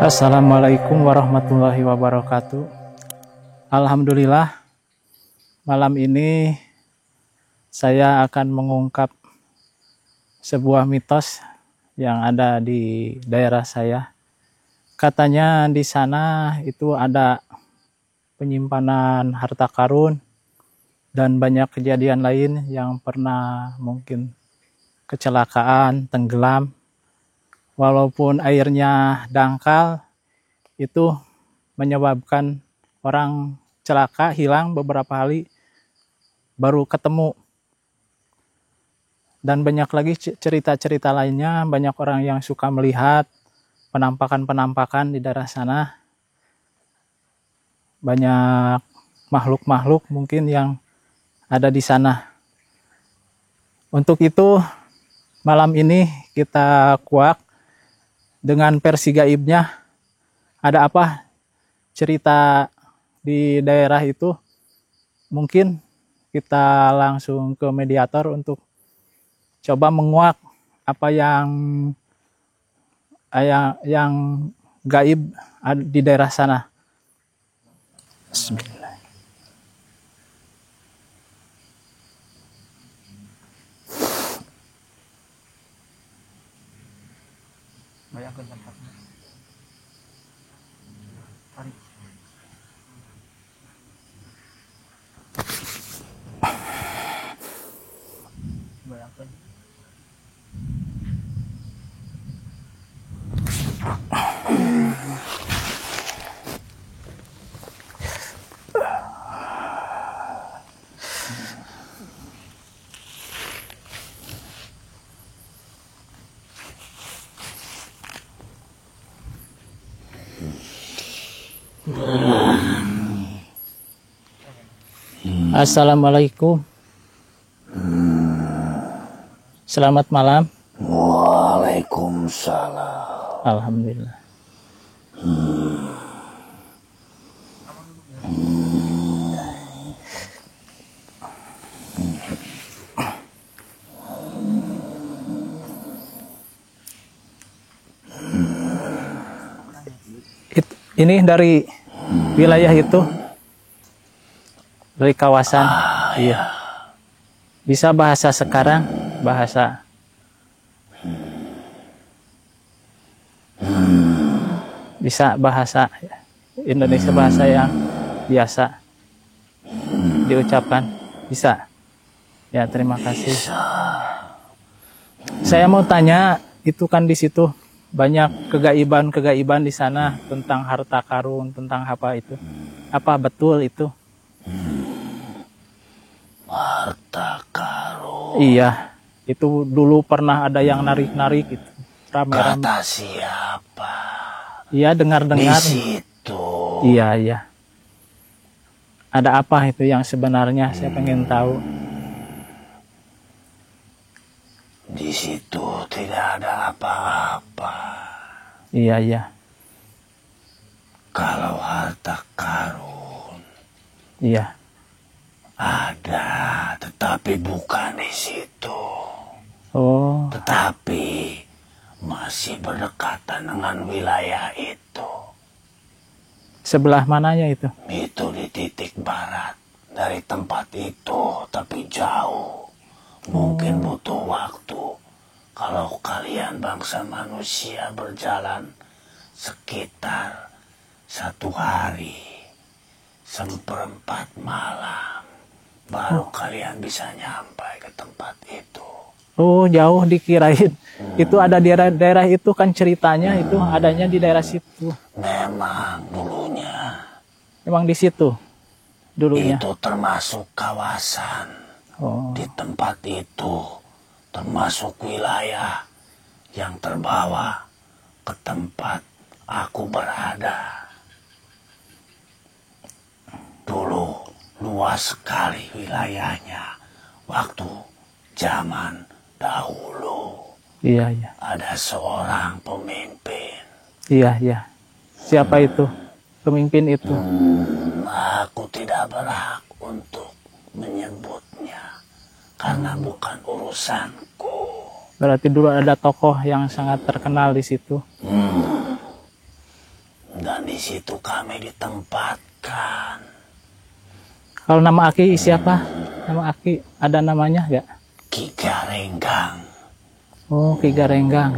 Assalamualaikum warahmatullahi wabarakatuh. Alhamdulillah, malam ini saya akan mengungkap sebuah mitos yang ada di daerah saya. Katanya di sana itu ada penyimpanan harta karun dan banyak kejadian lain yang pernah mungkin kecelakaan, tenggelam. Walaupun airnya dangkal, itu menyebabkan orang celaka, hilang beberapa hari, baru ketemu. Dan banyak lagi cerita-cerita lainnya, banyak orang yang suka melihat penampakan-penampakan di daerah sana. Banyak makhluk-makhluk mungkin yang ada di sana. Untuk itu, malam ini kita kuak dengan versi gaibnya. Ada apa cerita di daerah itu? Mungkin kita langsung ke mediator untuk coba menguak apa yang gaib di daerah sana. Bismillah. Bayangkan tempatnya. Tarik. Bayangkan. Assalamualaikum. Selamat malam. Waalaikumsalam. Alhamdulillah. Ini dari wilayah itu, dari kawasan. Iya. Bisa bahasa sekarang, bahasa bisa bahasa Indonesia, bahasa yang biasa diucapkan. Bisa. Ya, terima kasih. Saya mau tanya, itu kan di situ banyak kegaiban di sana tentang harta karun, tentang apa itu? Apa betul itu? Harta karun. Iya, itu dulu pernah ada yang narik-narik itu. Rame-rame. Kata siapa? Iya, dengar-dengar. Di situ. Iya. Ada apa itu yang sebenarnya? Saya pengen tahu. Di situ tidak ada apa-apa. Iya. Kalau harta karun. Iya. Ada, tetapi bukan di situ. Oh. Tetapi masih berdekatan dengan wilayah itu. Sebelah mananya itu? Itu di titik barat dari tempat itu, tapi jauh. Mungkin butuh waktu. Kalau kalian bangsa manusia berjalan sekitar 1 hari, 1/4 malam, baru kalian bisa nyampai ke tempat itu. Oh, jauh dikirain. Itu ada di daerah itu kan ceritanya itu adanya di daerah situ. Memang dulunya. Memang di situ dulunya. Itu termasuk kawasan. Oh. Di tempat itu termasuk wilayah yang terbawa ke tempat aku berada. Dulu luas sekali wilayahnya waktu zaman dahulu. Iya. Ada seorang pemimpin. Iya. Siapa itu? Pemimpin itu? Aku tidak berhak untuk menyebutnya karena bukan urusanku. Berarti dulu ada tokoh yang sangat terkenal di situ. situ kami ditempatkan. Kalau nama Aki siapa? Nama Aki ada namanya nggak? Ki Garenggang. Oh, Ki Garenggang.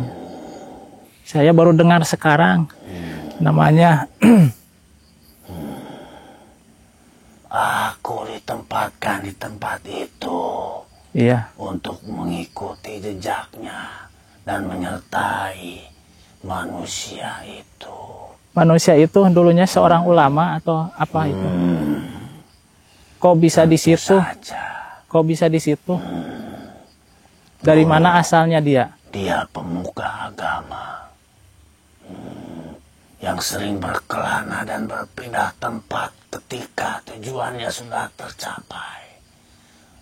Saya baru dengar sekarang namanya. Aku ditempatkan di tempat itu Iya, untuk mengikuti jejaknya dan menyertai manusia itu. manusia itu dulunya seorang ulama atau apa itu? Kok bisa di situ? Saja Kok bisa di situ? Dari mana asalnya dia? dia pemuka agama yang sering berkelana dan berpindah tempat ketika tujuannya sudah tercapai.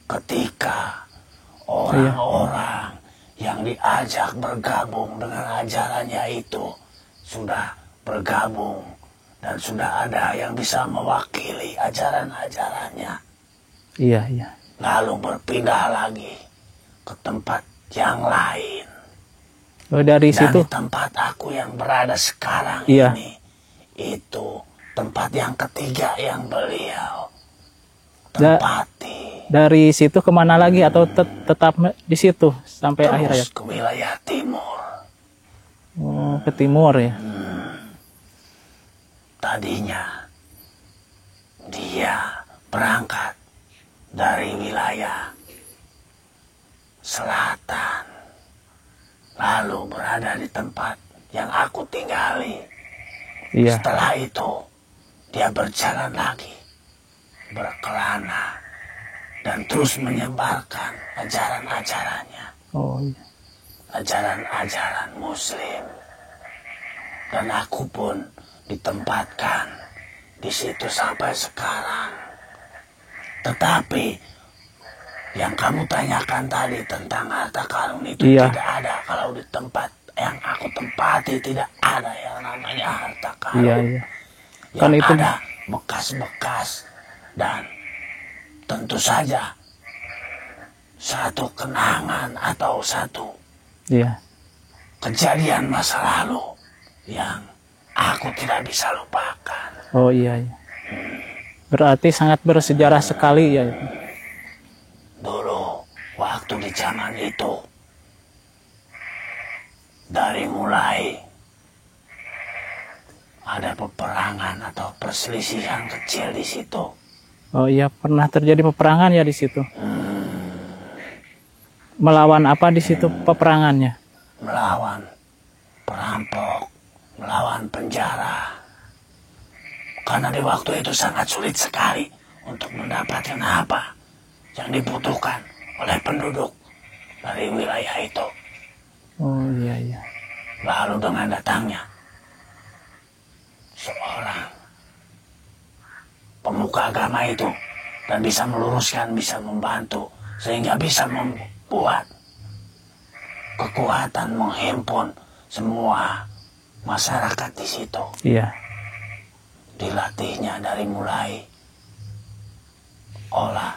Ketika orang-orang yang diajak bergabung dengan ajarannya itu sudah bergabung dan sudah ada yang bisa mewakili ajaran-ajarannya, Iya, iya. lalu berpindah lagi ke tempat yang lain. Oh, dari Dan situ. di tempat aku yang berada sekarang Iya. ini, itu tempat yang ketiga yang beliau Da- tempati. Dari situ kemana lagi atau tetap di situ sampai akhir hayat? Terus ke wilayah timur. Oh, ke timur ya. Tadinya dia berangkat dari wilayah selatan, lalu berada di tempat yang aku tinggali. Iya. Setelah itu dia berjalan lagi, berkelana dan terus menyebarkan ajaran-ajarannya, Oh, iya. ajaran-ajaran Muslim. Dan aku pun ditempatkan di situ sampai sekarang. Tetapi yang kamu tanyakan tadi tentang harta karun itu Iya. tidak ada. Kalau di tempat yang aku tempati tidak ada yang namanya harta karun. Iya, iya. Yang Kan itu ada bekas-bekas dan tentu saja satu kenangan atau satu iya. kejadian masa lalu yang aku tidak bisa lupakan. Oh, iya, iya. Berarti sangat bersejarah sekali ya itu. Dulu waktu di zaman itu, dari mulai ada peperangan atau perselisihan kecil di situ, Oh, iya, pernah terjadi peperangan ya di situ. Melawan apa di situ peperangannya? melawan perampok, melawan penjara. Karena di waktu itu sangat sulit sekali untuk mendapatkan apa yang dibutuhkan oleh penduduk dari wilayah itu. Oh, iya, iya. Lalu dengan datangnya seorang pemuka agama itu dan bisa meluruskan, bisa membantu, sehingga bisa membuat kekuatan menghimpun semua masyarakat di situ. Iya. Dilatihnya dari mulai olah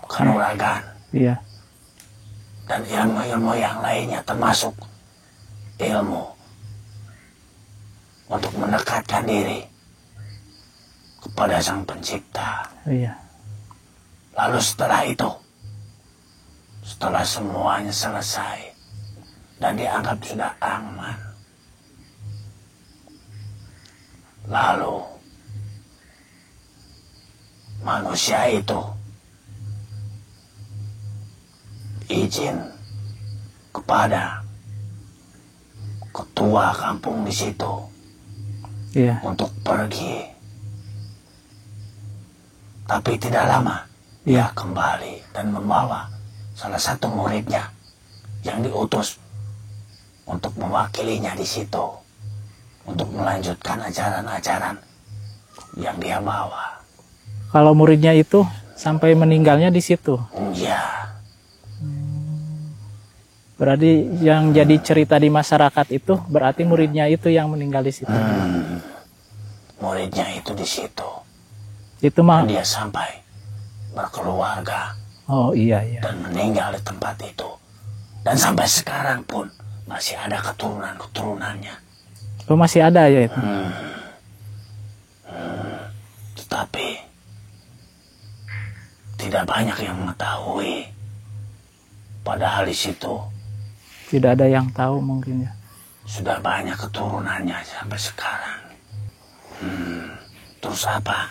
kanuragan Iya. dan ilmu-ilmu yang lainnya, termasuk ilmu untuk mendekatkan diri kepada Sang Pencipta. Iya. Lalu setelah itu, setelah semuanya selesai dan dianggap sudah aman, lalu manusia itu izin kepada ketua kampung di situ Iya. untuk pergi. Tapi tidak lama Iya. dia kembali dan membawa salah satu muridnya yang diutus untuk mewakilinya di situ, untuk melanjutkan ajaran-ajaran yang dia bawa. Kalau muridnya itu sampai meninggalnya di situ. Ya, Berarti yang jadi cerita di masyarakat itu berarti muridnya itu yang meninggal di situ. muridnya itu di situ. Itu mah. Dan dia sampai berkeluarga Oh, iya, iya. dan meninggal di tempat itu. Dan sampai sekarang pun masih ada keturunan-keturunannya. Oh, masih ada ya itu. Tapi tidak banyak yang mengetahui. Padahal di situ Tidak ada yang tahu mungkin ya. sudah banyak keturunannya sampai sekarang. Terus apa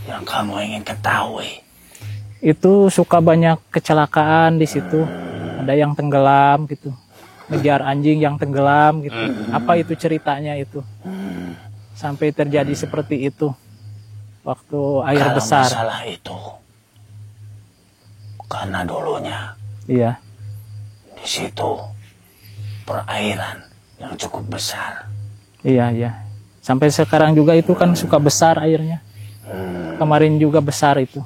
yang kamu ingin ketahui? Itu suka banyak kecelakaan di situ. Ada yang tenggelam gitu. Ngejar anjing yang tenggelam gitu. Apa itu ceritanya itu? Sampai terjadi seperti itu waktu air Kalau besar. masalah itu, karena dulunya Iya, di situ perairan yang cukup besar. iya, iya. Sampai sekarang juga itu kan suka besar airnya. Kemarin juga besar itu.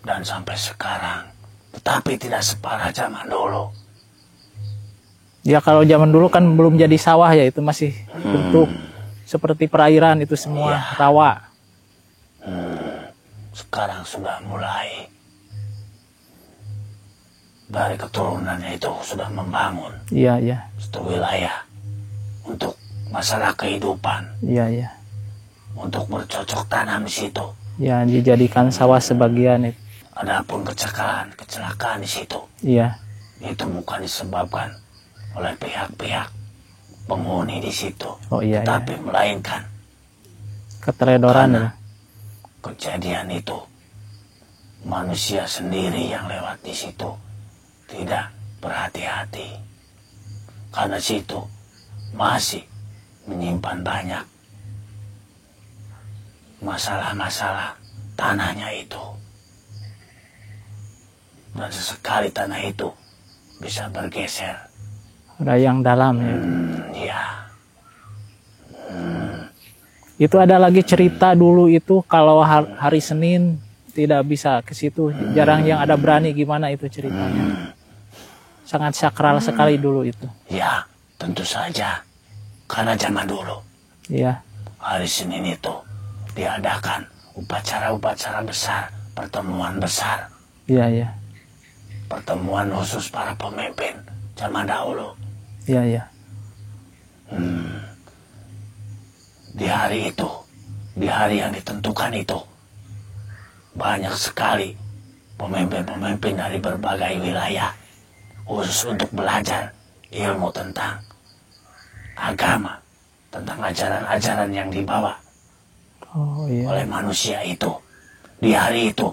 Dan sampai sekarang, tetapi tidak separah zaman dulu. Ya kalau zaman dulu kan belum jadi sawah ya, itu masih bentuk seperti perairan itu semua rawa. Sekarang sudah mulai dari keturunannya itu sudah membangun Iya, iya, satu wilayah untuk masalah kehidupan, iya, iya. untuk bercocok tanam di situ. Ya dijadikan sawah sebagian itu. Adapun kecelakaan di situ, Iya, itu bukan disebabkan oleh pihak-pihak penghuni di situ, oh iya, iya. tapi melainkan Keteledoran ya. kejadian itu manusia sendiri yang lewat di situ tidak berhati-hati, karena situ masih menyimpan banyak masalah-masalah tanahnya itu, dan sesekali tanah itu bisa bergeser. Ada yang dalam ya. Ya, Itu ada lagi cerita dulu itu kalau hari Senin tidak bisa ke situ. Jarang yang ada berani, gimana itu ceritanya. Sangat sakral sekali dulu itu. ya, tentu saja, karena zaman dulu Iya, hari Senin itu diadakan upacara-upacara besar, pertemuan besar, iya, iya. pertemuan khusus para pemimpin zaman dahulu. Iya, iya. Di hari itu, di hari yang ditentukan itu, banyak sekali pemimpin-pemimpin dari berbagai wilayah khusus untuk belajar ilmu tentang agama, tentang ajaran-ajaran yang dibawa Oh iya. oleh manusia itu. Di hari itu,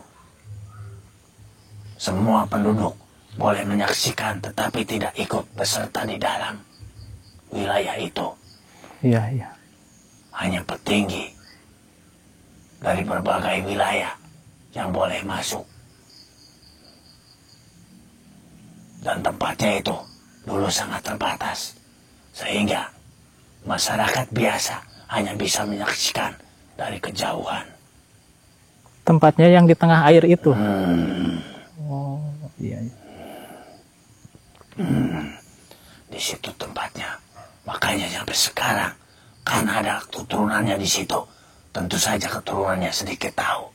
semua penduduk boleh menyaksikan tetapi tidak ikut beserta di dalam wilayah itu. Iya, iya. Hanya petinggi dari berbagai wilayah yang boleh masuk. Dan tempatnya itu dulu sangat terbatas, sehingga masyarakat biasa hanya bisa menyaksikan dari kejauhan. Tempatnya yang di tengah air itu. Oh iya, iya. Di situ tempatnya. Makanya sampai sekarang, karena ada keturunannya di situ, tentu saja keturunannya sedikit tahu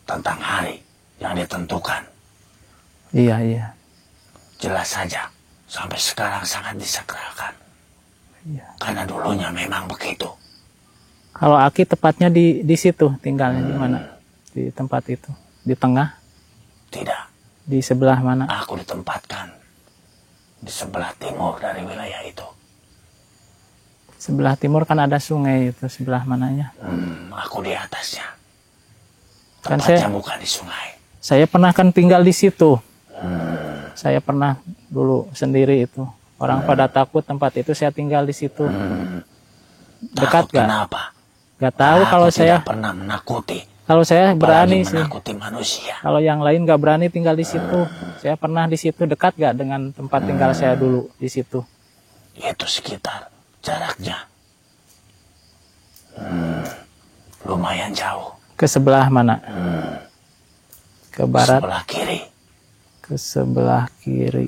tentang hari yang ditentukan. Iya, iya. Jelas saja, sampai sekarang sangat disakralkan. Iya. Karena dulunya memang begitu. Kalau Aki tepatnya di situ tinggalnya di mana? Di tempat itu. Di tengah? Tidak, Di sebelah mana? aku ditempatkan di sebelah timur dari wilayah itu. Sebelah timur kan ada sungai itu, sebelah mananya? Aku di atasnya. Kan Tempatnya bukan di sungai. saya pernah kan tinggal di situ. Saya pernah dulu sendiri itu. Orang pada takut tempat itu, saya tinggal di situ. Dekat Takut gak? kenapa? Gak tahu Aku kalau tidak saya pernah menakuti. kalau saya berani Apalagi sih. menakuti manusia. Kalau yang lain gak berani tinggal di situ. Saya pernah di situ. Dekat gak dengan tempat tinggal saya dulu di situ? Itu sekitar jaraknya. Lumayan jauh. Ke sebelah mana? Ke barat? Sebelah kiri. Ke sebelah kiri.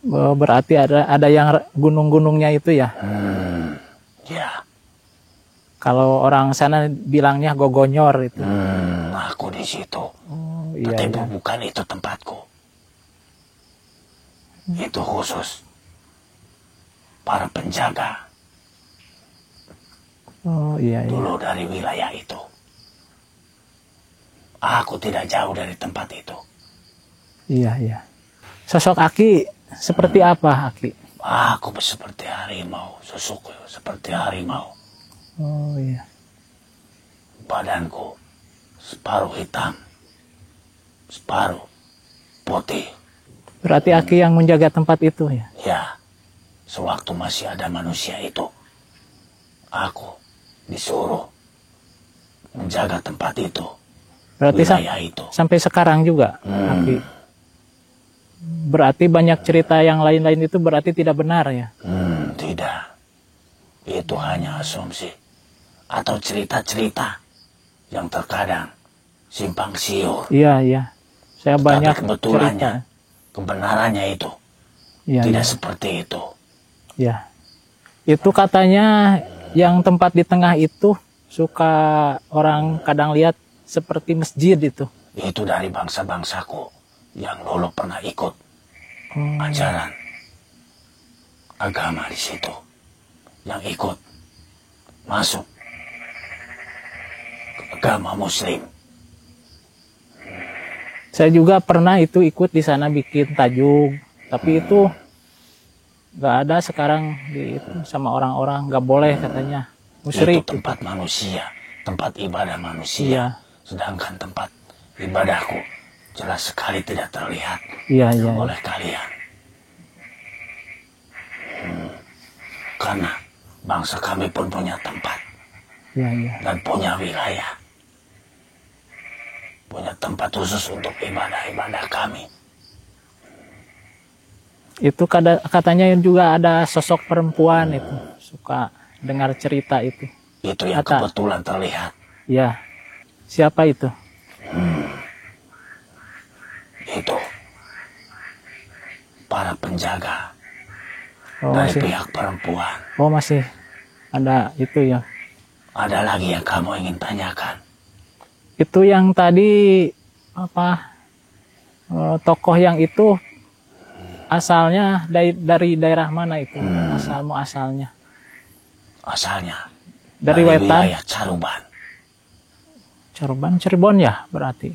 Oh, berarti ada yang gunung-gunungnya itu ya? Ya, Kalau orang sana bilangnya Gogonyor itu. aku di situ. Oh iya, Tapi iya. bukan itu tempatku. Itu khusus para penjaga. Oh iya iya. Dulu dari wilayah itu. Aku tidak jauh dari tempat itu. Iya iya. Sosok Aki seperti apa Aki? Aku seperti harimau, susuku seperti harimau. Oh iya. Badanku separuh hitam, separuh putih. Berarti Aki yang menjaga tempat itu ya? Ya, sewaktu masih ada manusia itu, aku disuruh menjaga tempat itu. Berarti Wilayah itu. sampai sekarang juga Aki. Berarti banyak cerita yang lain-lain itu berarti tidak benar ya? Tidak. Itu hanya asumsi atau cerita-cerita yang terkadang simpang siur. Iya iya. Saya Tapi banyak kebetulannya, cerita. kebenarannya itu Iya tidak iya. seperti itu. Ya. Itu katanya yang tempat di tengah itu suka orang kadang lihat seperti masjid itu. Itu dari bangsa-bangsaku yang dulu pernah ikut ajaran agama di situ, yang ikut masuk ke agama Muslim. Saya juga pernah itu ikut di sana bikin tajuk, tapi itu nggak ada sekarang di itu sama orang-orang, nggak boleh katanya. Musyrik. Itu tempat manusia, tempat ibadah manusia. Iya. Sedangkan tempat ibadahku jelas sekali tidak terlihat Iya iya. oleh kalian. Karena bangsa kami pun punya tempat Iya iya. dan punya wilayah. Punya tempat khusus untuk ibadah-ibadah kami. Itu katanya juga ada sosok perempuan itu suka dengar cerita itu. Itu yang kebetulan terlihat. Ya. Siapa itu? Itu para penjaga Oh, dari masih. pihak perempuan. Oh, masih ada itu ya. Ada lagi yang kamu ingin tanyakan? Itu yang tadi apa? Tokoh yang itu asalnya dari daerah mana itu? Asalnya. Asalnya Dari Wetan. wilayah Caruban. Cirebon ya berarti.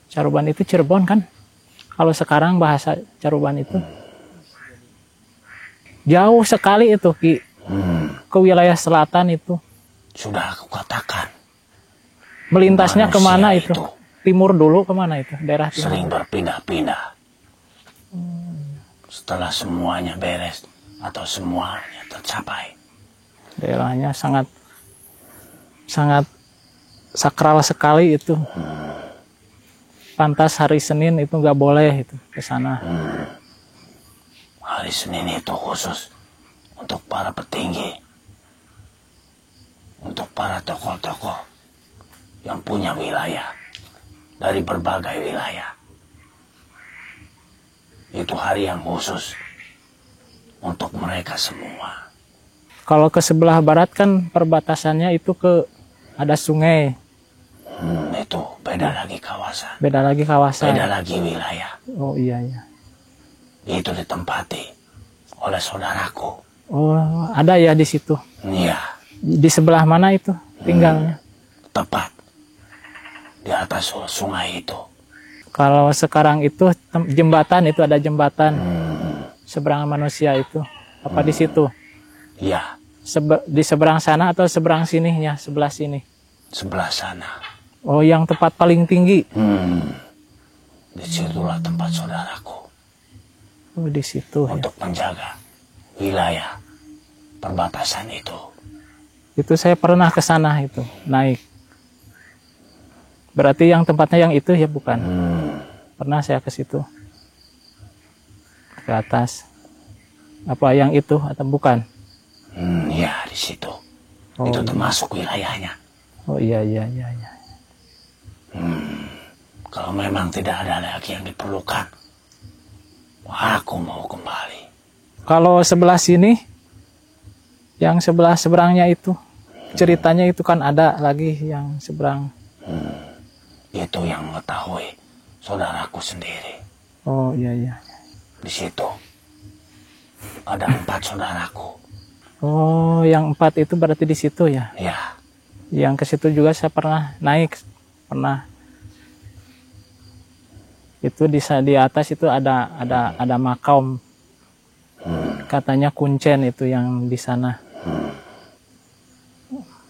Caruban itu Cirebon kan? Kalau sekarang bahasa Caruban itu jauh sekali itu Ki. Ke wilayah selatan itu. Sudah aku katakan. Melintasnya Manusia kemana itu? itu Timur dulu kemana itu? Daerah timur. sering berpindah-pindah. Setelah semuanya beres atau semuanya tercapai. Daerahnya sangat sakral sekali itu. Pantas hari Senin itu nggak boleh itu ke sana. Hari Senin itu khusus untuk para petinggi, untuk para tokoh-tokoh yang punya wilayah dari berbagai wilayah. Itu hari yang khusus untuk mereka semua. Kalau ke sebelah barat kan perbatasannya itu ada sungai, Itu beda lagi kawasan, beda lagi kawasan. beda lagi wilayah. Oh iya iya. Itu ditempati oleh saudaraku. Oh ada ya di situ. Iya, Di sebelah mana itu tinggalnya? tepat di atas sungai itu. Kalau sekarang itu jembatan itu ada jembatan seberang manusia itu. Apa di situ? Iya, Di seberang sana atau seberang sininya, sebelah sini? sebelah sana. Oh yang tempat paling tinggi. Disitulah tempat saudaraku Oh di situ ya. untuk menjaga wilayah perbatasan itu. Itu saya pernah ke sana itu naik. Berarti yang tempatnya yang itu ya bukan? Pernah saya ke situ. Ke atas. Apa yang itu atau bukan? Ya di situ. Oh, Itu termasuk wilayahnya. Oh iya iya iya iya. Kalau memang tidak ada lagi yang diperlukan, aku mau kembali. Kalau sebelah sini, yang sebelah seberangnya itu, ceritanya itu kan ada lagi yang seberang. Itu yang mengetahui saudaraku sendiri. Oh iya iya. Di situ ada 4 saudaraku. Oh, yang 4 itu berarti di situ ya? Ya, Yang ke situ juga saya pernah naik, pernah. Itu di atas itu ada makam. Katanya kuncen itu yang di sana.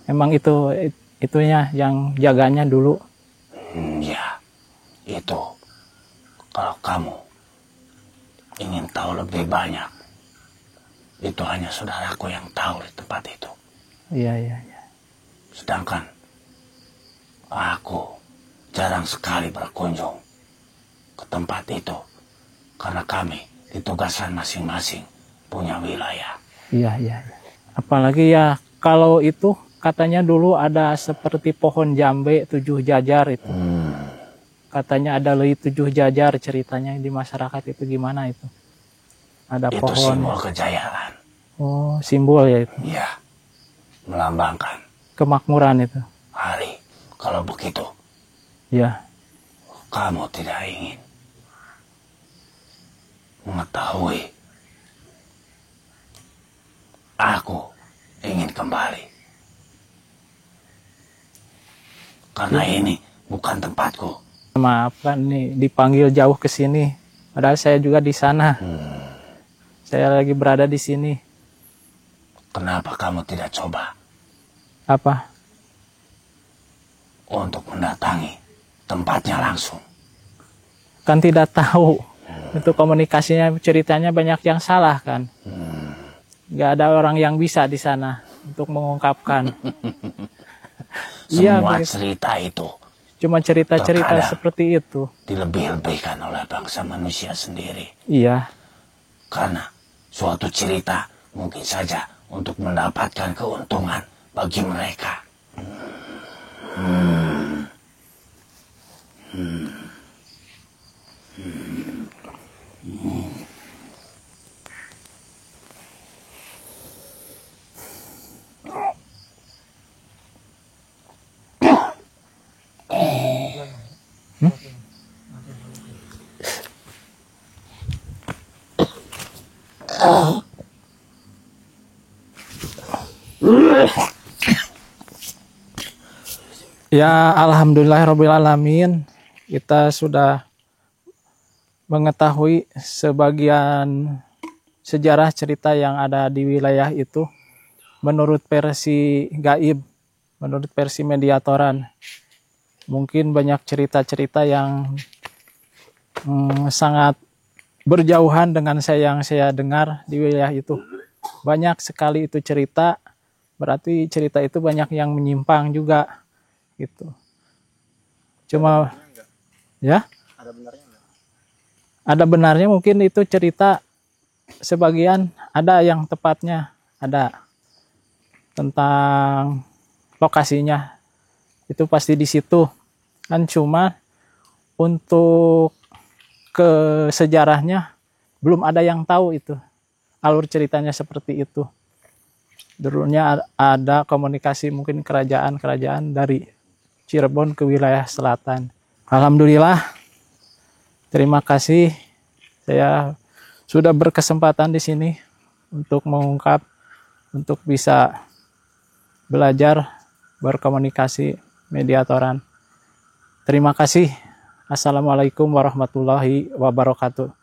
Emang itunya yang jaganya dulu. ya, itu. Kalau kamu ingin tahu lebih banyak, itu hanya saudaraku yang tahu di tempat itu. Iya, iya, iya. Sedangkan aku jarang sekali berkunjung ke tempat itu karena kami ditugaskan masing-masing punya wilayah. Iya, iya, iya. Apalagi ya kalau itu katanya dulu ada seperti pohon jambe 7 jajar itu. Katanya ada lei 7 jajar, ceritanya di masyarakat itu gimana itu? Ada Itu pohon. simbol kejayaan. Oh, simbol ya itu. Ya, melambangkan Kemakmuran itu. hari. Kalau begitu, Ya. kamu tidak ingin mengetahui. Aku ingin kembali. Karena ini bukan tempatku. Maaf kan nih dipanggil jauh ke sini. Padahal saya juga di sana. Saya lagi berada di sini. Kenapa kamu tidak coba Apa? untuk mendatangi tempatnya langsung? Kan tidak tahu. Untuk komunikasinya ceritanya banyak yang salah kan. Gak ada orang yang bisa di sana untuk mengungkapkan. Iya, Semua begitu. cerita itu Cuma cerita-cerita Terkadang seperti itu. dilebih-lebihkan oleh bangsa manusia sendiri. Iya. Karena suatu cerita mungkin saja untuk mendapatkan keuntungan bagi mereka. Ya, alhamdulillahirobbilalamin, kita sudah mengetahui sebagian sejarah cerita yang ada di wilayah itu menurut versi gaib, menurut versi mediatoran. Mungkin banyak cerita-cerita yang sangat berjauhan dengan yang saya dengar di wilayah itu. Banyak sekali itu cerita, berarti cerita itu banyak yang menyimpang juga gitu. Cuma ya ada benarnya mungkin itu cerita sebagian, ada yang tepatnya, ada tentang lokasinya itu pasti di situ kan. Cuma untuk ke sejarahnya belum ada yang tahu itu alur ceritanya seperti itu. Dulunya ada komunikasi mungkin kerajaan-kerajaan dari Cirebon ke wilayah selatan. Alhamdulillah, terima kasih saya sudah berkesempatan di sini untuk mengungkap, untuk bisa belajar berkomunikasi mediatoran. Terima kasih. Assalamualaikum warahmatullahi wabarakatuh.